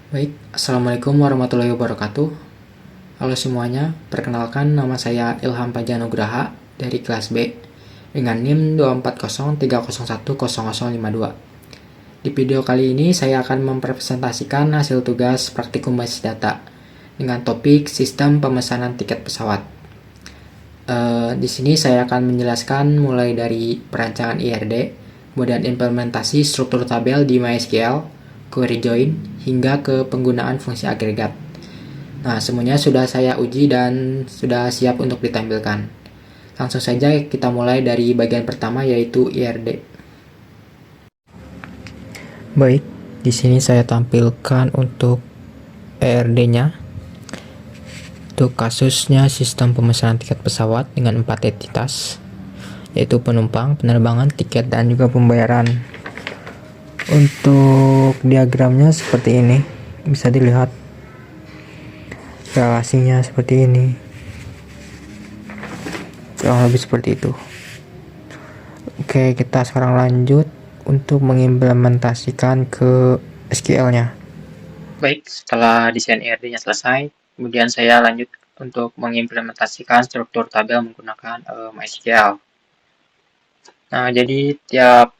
Baik, Assalamualaikum warahmatullahi wabarakatuh. Halo semuanya, perkenalkan nama saya Ilham Panjanugraha dari kelas B dengan NIM 24030101052. Di video kali ini saya akan mempresentasikan hasil tugas praktikum basis data dengan topik sistem pemesanan tiket pesawat. Di sini saya akan menjelaskan mulai dari perancangan IRD, kemudian implementasi struktur tabel di MySQL, query join, hingga ke penggunaan fungsi agregat. Nah, semuanya sudah saya uji dan sudah siap untuk ditampilkan. Langsung saja kita mulai dari bagian pertama yaitu IRD. Baik, di sini saya tampilkan untuk IRD-nya. Untuk kasusnya sistem pemesanan tiket pesawat dengan 4 entitas, yaitu penumpang, penerbangan, tiket, dan juga pembayaran. Untuk diagramnya seperti ini, bisa dilihat relasinya seperti ini, kurang lebih seperti itu. Oke, kita sekarang lanjut untuk mengimplementasikan ke SQL-nya. Baik, setelah desain IRD-nya selesai, kemudian saya lanjut untuk mengimplementasikan struktur tabel menggunakan MySQL. Nah, jadi tiap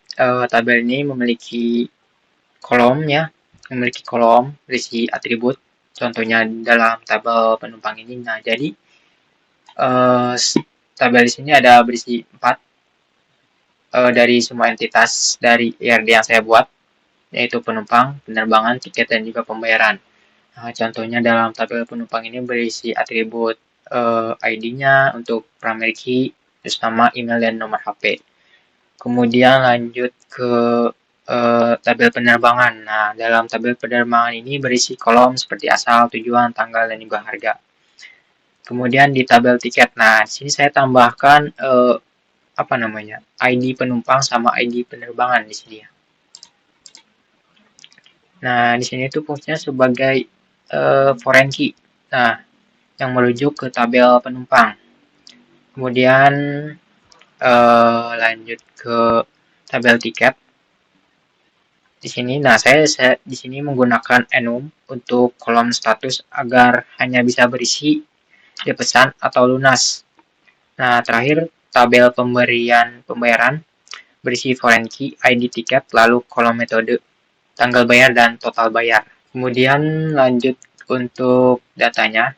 tabel ini memiliki kolom ya, memiliki kolom berisi atribut. Contohnya dalam tabel penumpang ini. Nah, jadi tabel di sini ada berisi 4 dari semua entitas dari IRD yang saya buat, yaitu penumpang, penerbangan, tiket, dan juga pembayaran. Nah, contohnya dalam tabel penumpang ini berisi atribut ID-nya untuk primary key, terus nama, email, dan nomor HP. Kemudian lanjut ke tabel penerbangan. Nah, dalam tabel penerbangan ini berisi kolom seperti asal, tujuan, tanggal, dan juga harga. Kemudian di tabel tiket. Nah, di sini saya tambahkan ID penumpang sama ID penerbangan di sini ya. Nah, di sini itu fungsinya sebagai foreign key. Nah, yang merujuk ke tabel penumpang. Kemudian lanjut ke tabel tiket. Di sini, nah saya di sini menggunakan enum untuk kolom status agar hanya bisa berisi pesan atau lunas. Nah, terakhir tabel pembayaran berisi foreign key, ID tiket, lalu kolom metode, tanggal bayar, dan total bayar. Kemudian lanjut untuk datanya.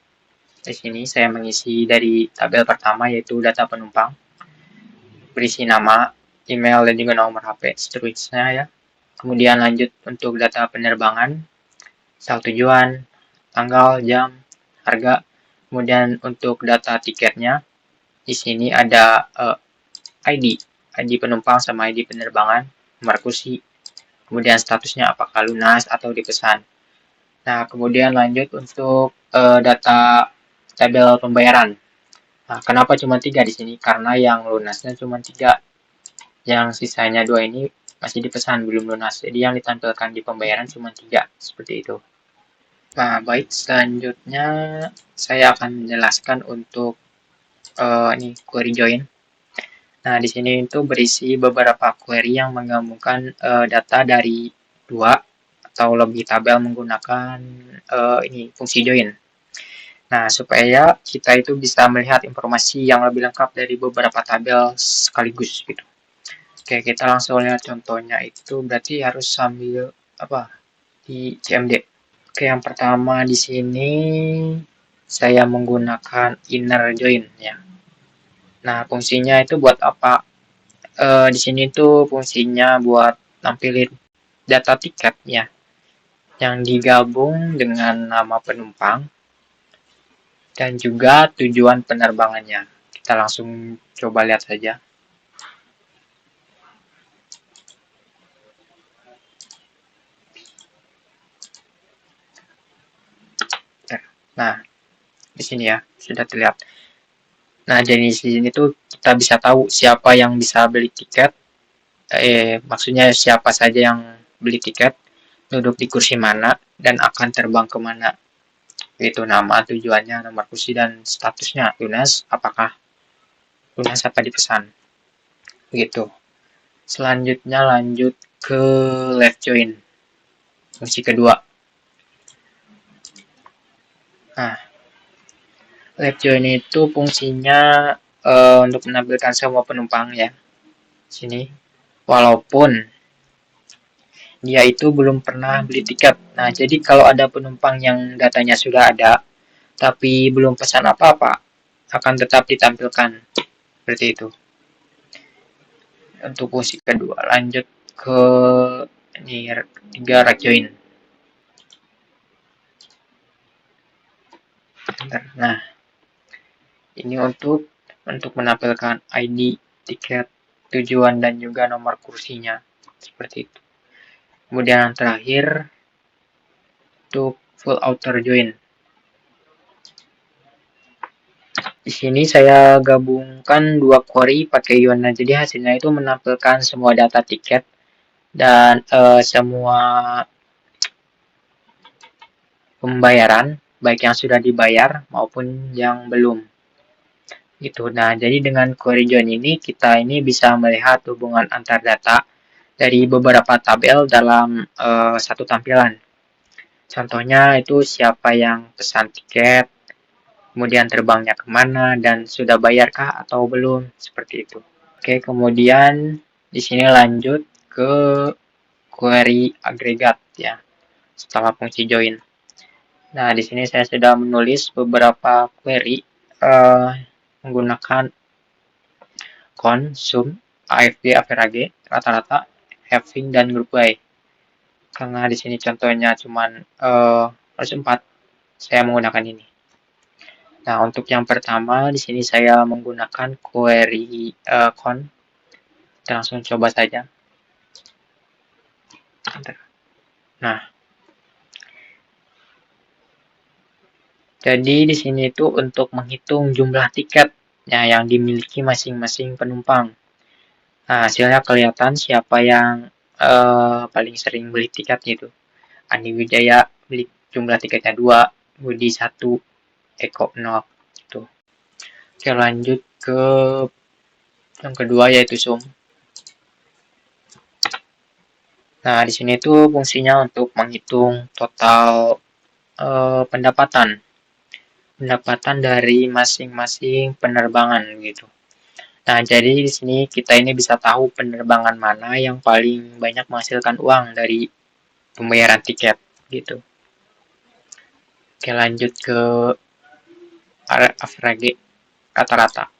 Di sini saya mengisi dari tabel pertama yaitu data penumpang, berisi nama, email, dan juga nomor HP, seterusnya ya. Kemudian lanjut untuk data penerbangan, asal tujuan, tanggal, jam, harga. Kemudian untuk data tiketnya, di sini ada ID penumpang sama ID penerbangan, nomor kursi, kemudian statusnya apakah lunas atau dipesan. Nah, kemudian lanjut untuk data tabel pembayaran. Nah, kenapa cuma 3 di sini? Karena yang lunasnya cuma 3. Yang sisanya 2 ini masih dipesan, belum lunas. Jadi yang ditampilkan di pembayaran cuma 3, seperti itu. Nah, baik, selanjutnya saya akan menjelaskan untuk ini query join. Nah, di sini itu berisi beberapa query yang menggabungkan data dari 2 atau lebih tabel menggunakan ini fungsi join. Nah, supaya kita itu bisa melihat informasi yang lebih lengkap dari beberapa tabel sekaligus gitu. Oke, kita langsung lihat contohnya itu berarti harus sambil di CMD. Oke, yang pertama di sini saya menggunakan inner join ya. Nah, fungsinya itu buat apa? Di sini tuh fungsinya buat nampilin data tiket ya, yang digabung dengan nama penumpang dan juga tujuan penerbangannya. Kita langsung coba lihat saja. Nah, di sini ya, sudah terlihat. Nah, jadi di sini tuh kita bisa tahu siapa yang bisa beli tiket, maksudnya siapa saja yang beli tiket, duduk di kursi mana, dan akan terbang kemana. Itu nama, tujuannya, nomor kursi, dan statusnya, lunas, apakah lunas apa dipesan. Begitu. Selanjutnya lanjut ke left join, fungsi kedua. Nah, left join itu fungsinya untuk menampilkan semua penumpang ya. Sini, walaupun dia itu belum pernah beli tiket. Nah, jadi kalau ada penumpang yang datanya sudah ada, tapi belum pesan apa-apa, akan tetap ditampilkan seperti itu. Untuk fungsi kedua, lanjut ke ini 3 rack join. Nah, ini untuk menampilkan ID, tiket, tujuan dan juga nomor kursinya seperti itu. Kemudian yang terakhir untuk full outer join. Di sini saya gabungkan dua query pakai Yona, jadi hasilnya itu menampilkan semua data tiket dan semua pembayaran, baik yang sudah dibayar maupun yang belum. Gitu. Nah, jadi dengan query join ini kita ini bisa melihat hubungan antar data dari beberapa tabel dalam satu tampilan. Contohnya itu siapa yang pesan tiket, kemudian terbangnya kemana, dan sudah bayarkah atau belum, seperti itu. Oke, kemudian di sini lanjut ke query agregat ya, setelah fungsi join. Nah, di sini saya sudah menulis beberapa query menggunakan con, sum, AFG, average, rata-rata, having, dan group by. Karena di sini contohnya cuman harus 4, saya menggunakan ini. Nah, untuk yang pertama di sini saya menggunakan query con. Kita langsung coba saja. Nah, jadi di sini itu untuk menghitung jumlah tiket ya, yang dimiliki masing-masing penumpang. Nah, hasilnya kelihatan siapa yang paling sering beli tiket gitu. Andi Wijaya beli jumlah tiketnya 2, Budi 1, Eko 0 gitu. Oke, lanjut ke yang kedua yaitu sum. Nah, di sini tuh fungsinya untuk menghitung total pendapatan dari masing-masing penerbangan gitu. Nah, jadi di sini kita ini bisa tahu penerbangan mana yang paling banyak menghasilkan uang dari pembayaran tiket gitu. Oke, lanjut ke average, rata-rata.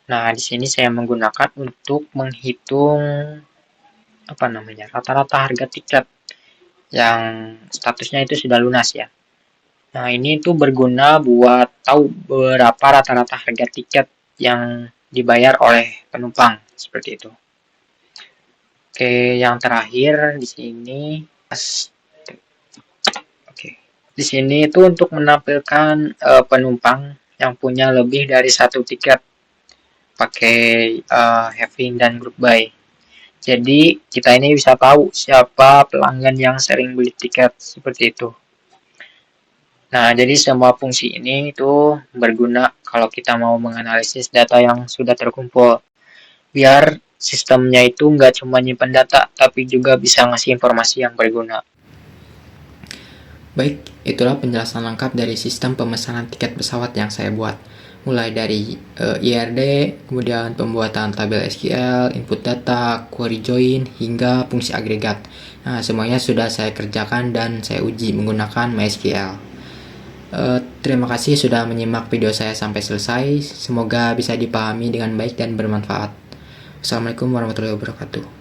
Nah, di sini saya menggunakan untuk menghitung rata-rata harga tiket yang statusnya itu sudah lunas ya. Nah, ini tuh berguna buat tahu berapa rata-rata harga tiket yang dibayar oleh penumpang seperti itu. Oke, yang terakhir di sini di sini itu untuk menampilkan penumpang yang punya lebih dari satu tiket pakai having dan group buy. Jadi kita ini bisa tahu siapa pelanggan yang sering beli tiket seperti itu. Nah, jadi semua fungsi ini itu berguna kalau kita mau menganalisis data yang sudah terkumpul. Biar sistemnya itu nggak cuma nyimpan data, tapi juga bisa ngasih informasi yang berguna. Baik, itulah penjelasan lengkap dari sistem pemesanan tiket pesawat yang saya buat. Mulai dari IRD, kemudian pembuatan tabel SQL, input data, query join, hingga fungsi agregat. Nah, semuanya sudah saya kerjakan dan saya uji menggunakan MySQL. Terima kasih sudah menyimak video saya sampai selesai. Semoga bisa dipahami dengan baik dan bermanfaat. Assalamualaikum warahmatullahi wabarakatuh.